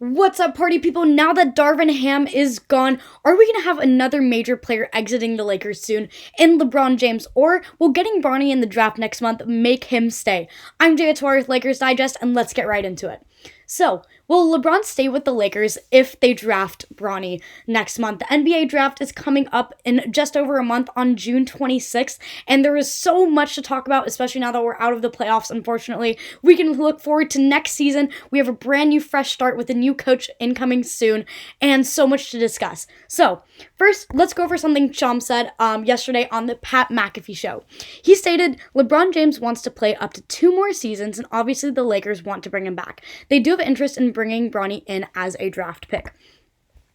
What's up, party people? Now that Darvin Ham is gone, are we going to have another major player exiting the Lakers soon in LeBron James, or will getting Bronny in the draft next month make him stay? I'm Jaya Tewari with Lakers Digest, and let's get right into it. So, will LeBron stay with the Lakers if they draft Bronny next month? The NBA draft is coming up in just over a month on June 26th, and there is so much to talk about, especially now that we're out of the playoffs, unfortunately. We can look forward to next season. We have a brand new fresh start with a new coach incoming soon, and so much to discuss. So, first, let's go over something Chum said yesterday on the Pat McAfee show. He stated, LeBron James wants to play up to 2 more seasons, and obviously the Lakers want to bring him back. They do have interest in bringing Bronny in as a draft pick.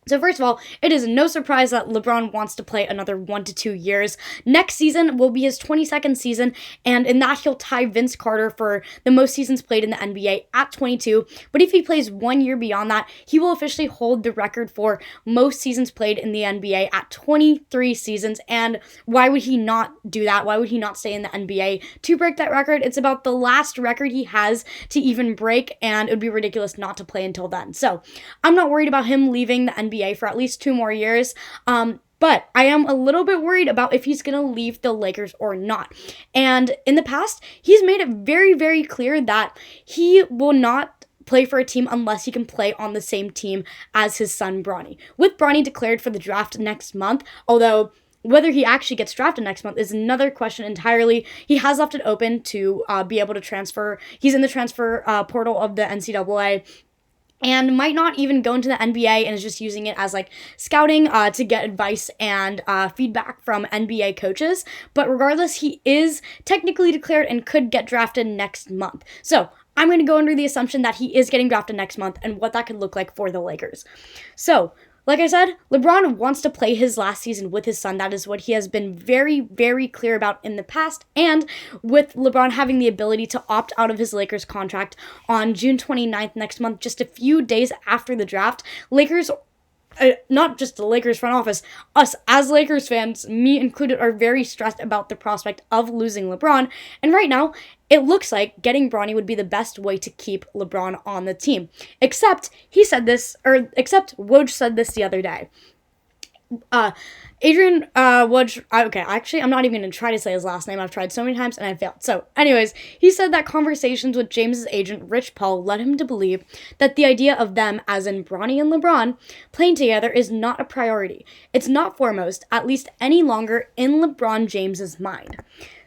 So first of all, it is no surprise that LeBron wants to play another 1 to 2 years. Next season will be his 22nd season, and in that he'll tie Vince Carter for the most seasons played in the NBA at 22. But if he plays 1 year beyond that, he will officially hold the record for most seasons played in the NBA at 23 seasons. And why would he not do that? Why would he not stay in the NBA to break that record? It's about the last record he has to even break, and it would be ridiculous not to play until then. So I'm not worried about him leaving the NBA for at least 2 more years. But I am a little bit worried about if he's going to leave the Lakers or not. And in the past, he's made it very, very clear that he will not play for a team unless he can play on the same team as his son Bronny. With Bronny declared for the draft next month, although whether he actually gets drafted next month is another question entirely. He has left it open to be able to transfer. He's in the transfer portal of the NCAA. And might not even go into the NBA and is just using it as like scouting to get advice and feedback from NBA coaches. But regardless, he is technically declared and could get drafted next month. So I'm going to go under the assumption that he is getting drafted next month and what that could look like for the Lakers. So, like I said, LeBron wants to play his last season with his son. That is what he has been very, very clear about in the past. And with LeBron having the ability to opt out of his Lakers contract on June 29th next month, just a few days after the draft, Lakers, not just the Lakers front office, us as Lakers fans, me included, are very stressed about the prospect of losing LeBron. And right now, it looks like getting Bronny would be the best way to keep LeBron on the team. Except Woj said this the other day. Adrian Woj, okay, actually, I'm not even going to try to say his last name. I've tried so many times and I failed. So, anyways, he said that conversations with James's agent, Rich Paul, led him to believe that the idea of them, as in Bronny and LeBron, playing together is not a priority. It's not foremost, at least any longer, in LeBron James's mind.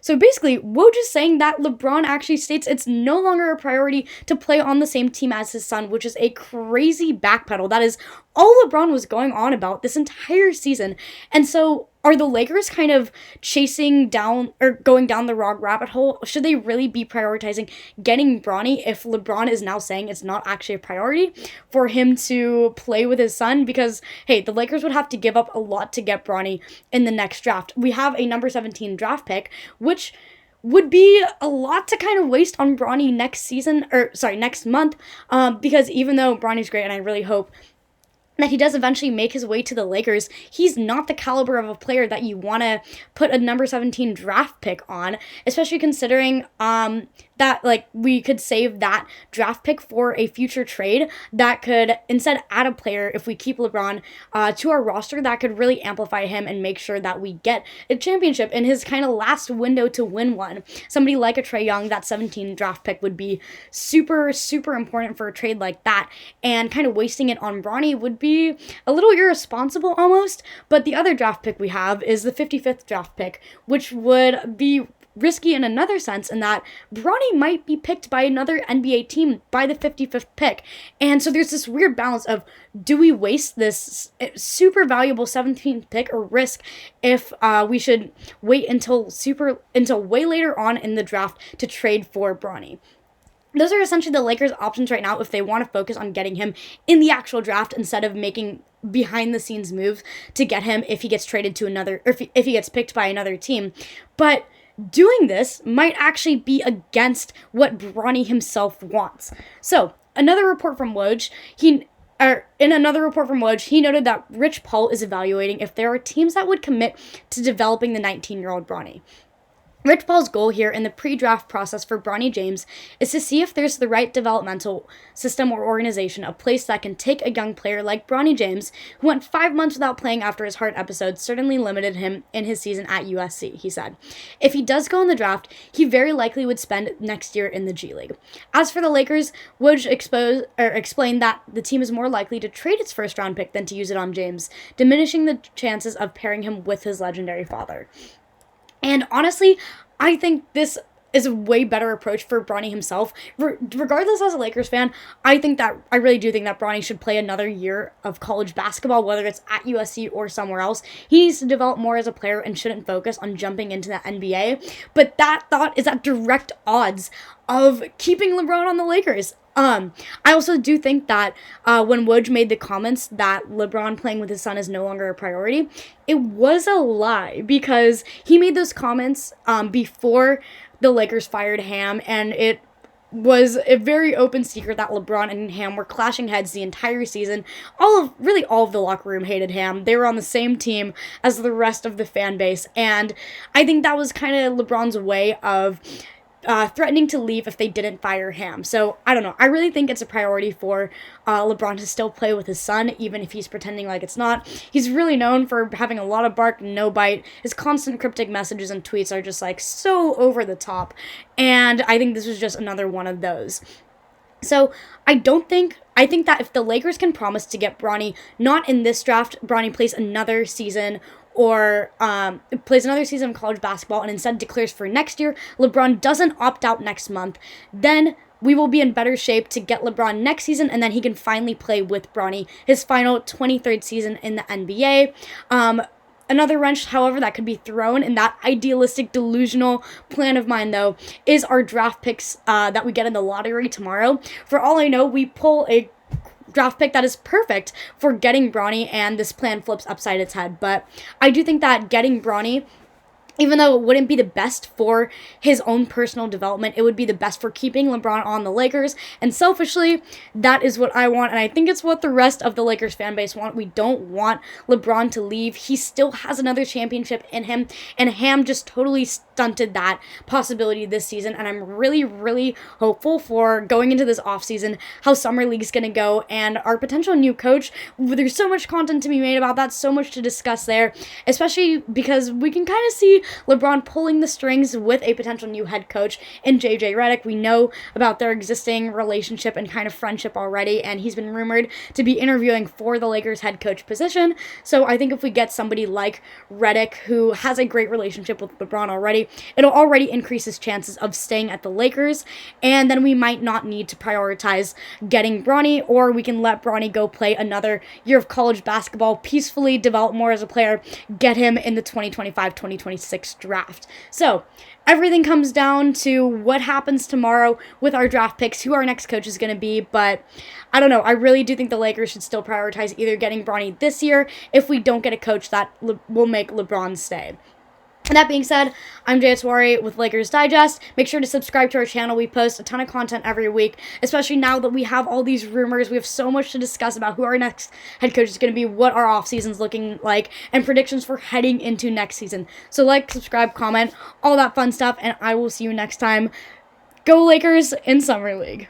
So basically, Woj is saying that LeBron actually states it's no longer a priority to play on the same team as his son, which is a crazy backpedal. That is all LeBron was going on about this entire season. And so are the Lakers kind of chasing down or going down the wrong rabbit hole? Should they really be prioritizing getting Bronny if LeBron is now saying it's not actually a priority for him to play with his son? Because, hey, the Lakers would have to give up a lot to get Bronny in the next draft. We have a number 17 draft pick, which would be a lot to kind of waste on Bronny next month, because even though Bronny's great and I really hope that he does eventually make his way to the Lakers, he's not the caliber of a player that you want to put a number 17 draft pick on, especially considering that like we could save that draft pick for a future trade that could instead add a player if we keep LeBron to our roster that could really amplify him and make sure that we get a championship in his kind of last window to win one. Somebody like a Trae Young, that 17 draft pick would be super, super important for a trade like that, and kind of wasting it on Bronny would be a little irresponsible almost. But the other draft pick we have is the 55th draft pick, which would be risky in another sense in that Bronny might be picked by another NBA team by the 55th pick. And so there's this weird balance of, do we waste this super valuable 17th pick or risk if we should wait until way later on in the draft to trade for Bronny? Those are essentially the Lakers' options right now if they want to focus on getting him in the actual draft instead of making behind-the-scenes moves to get him if he gets traded to another, or if he gets picked by another team. But doing this might actually be against what Bronny himself wants. So, another report from Woj, he noted that Rich Paul is evaluating if there are teams that would commit to developing the 19-year-old Bronny. Rich Paul's goal here in the pre-draft process for Bronny James is to see if there's the right developmental system or organization, a place that can take a young player like Bronny James, who went 5 months without playing after his heart episode certainly limited him in his season at USC, he said. If he does go in the draft, he very likely would spend next year in the G League. As for the Lakers, Woj explained that the team is more likely to trade its first-round pick than to use it on James, diminishing the chances of pairing him with his legendary father. And honestly, I think this is a way better approach for Bronny himself. Regardless, as a Lakers fan, I really do think that Bronny should play another year of college basketball, whether it's at USC or somewhere else. He needs to develop more as a player and shouldn't focus on jumping into the NBA. But that thought is at direct odds of keeping LeBron on the Lakers. I also do think that when Woj made the comments that LeBron playing with his son is no longer a priority, it was a lie, because he made those comments before the Lakers fired Ham, and it was a very open secret that LeBron and Ham were clashing heads the entire season. All of the locker room hated Ham. They were on the same team as the rest of the fan base, and I think that was kind of LeBron's way of threatening to leave if they didn't fire Ham. So, I don't know. I really think it's a priority for LeBron to still play with his son, even if he's pretending like it's not. He's really known for having a lot of bark, no bite. His constant cryptic messages and tweets are just, like, so over the top. And I think this was just another one of those. So, I think that if the Lakers can promise to get Bronny, not in this draft, Bronny plays another season or plays another season of college basketball and instead declares for next year, LeBron doesn't opt out next month, then we will be in better shape to get LeBron next season, and then he can finally play with Bronny his final 23rd season in the NBA. Another wrench, however, that could be thrown in that idealistic, delusional plan of mine, though, is our draft picks that we get in the lottery tomorrow. For all I know, we pull a draft pick that is perfect for getting Bronny, and this plan flips upside its head. But I do think that getting Bronny, even though it wouldn't be the best for his own personal development, it would be the best for keeping LeBron on the Lakers. And selfishly, that is what I want, and I think it's what the rest of the Lakers fan base want. We don't want LeBron to leave. He still has another championship in him, and Ham just totally stunted that possibility this season. And I'm really, really hopeful for going into this offseason, how Summer League's going to go, and our potential new coach. There's so much content to be made about that, so much to discuss there, especially because we can kind of see LeBron pulling the strings with a potential new head coach in JJ Redick. We know about their existing relationship and kind of friendship already, and he's been rumored to be interviewing for the Lakers head coach position. So I think if we get somebody like Redick, who has a great relationship with LeBron already, it'll already increase his chances of staying at the Lakers, and then we might not need to prioritize getting Bronny, or we can let Bronny go play another year of college basketball, peacefully develop more as a player, get him in the 2025-2026 draft. So everything comes down to what happens tomorrow with our draft picks, who our next coach is going to be. But I don't know. I really do think the Lakers should still prioritize either getting Bronny this year if we don't get a coach that will make LeBron stay. And that being said, I'm Jaya Tewari with Lakers Digest. Make sure to subscribe to our channel. We post a ton of content every week, especially now that we have all these rumors. We have so much to discuss about who our next head coach is going to be, what our offseason's looking like, and predictions for heading into next season. So like, subscribe, comment, all that fun stuff, and I will see you next time. Go Lakers in Summer League.